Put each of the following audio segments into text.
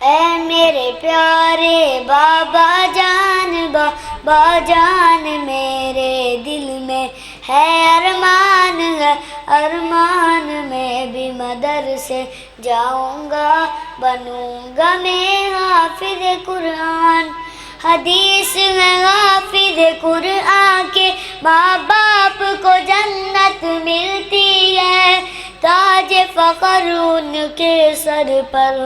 اے میرے پیارے بابا جان، بابا جان میرے دل میں ہے ارمان، ہے ارمان، میں بھی مدرسے جاؤں گا، بنوں گا میں حافظ قرآن۔ حدیث ہے حافظ قرآن کے ماں باپ کو جنت ملتی ہے، تاج فخر ان کے سر پر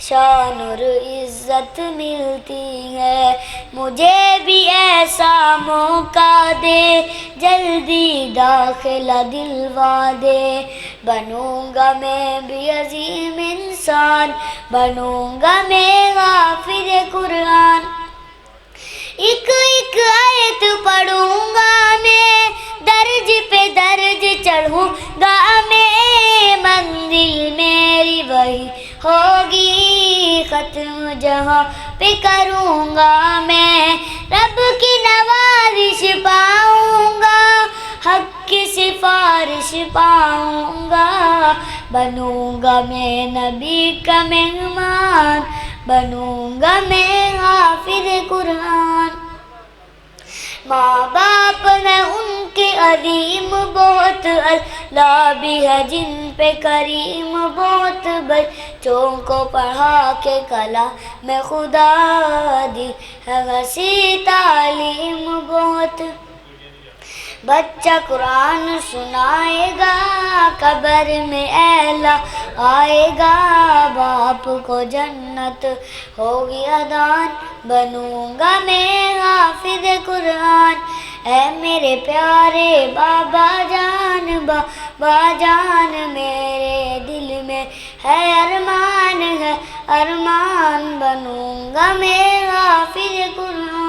شان اور عزت ملتی ہے۔ مجھے بھی ایسا موقع دے، جلدی داخلہ دلوا دے، بنوں گا میں بھی عظیم انسان، بنوں گا میں حافظ قرآن۔ ایک ایک آیت پڑھوں گا میں، درج پہ درج چڑھوں گا میں، منزل میری وہی ہوگی، ختم جہاں پہ کروں گا میں، رب کی نوازش پاؤں گا، حق کی سفارش پاؤں گا، بنوں گا میں نبی کا مہمان، بنوں گا میں حافظ قرآن۔ ماں باپ ہیں ان کے عظیم بہت، اللہ بھی ہے جن پہ کریم بہت، بچوں کو پڑھا کے کلام خدا دی ہے وسیع تعلیم بہت۔ بچہ قرآن سنائے گا، قبر میں اعلیٰ آئے گا، باپ کو جنت ہوگی عدان، بنوں گا میں حافظ قرآن۔ اے میرے پیارے بابا جان، بابا جان میرے دل میں ہے ارمان، ہے ارمان، بنوں گا میں حافظ قرآن۔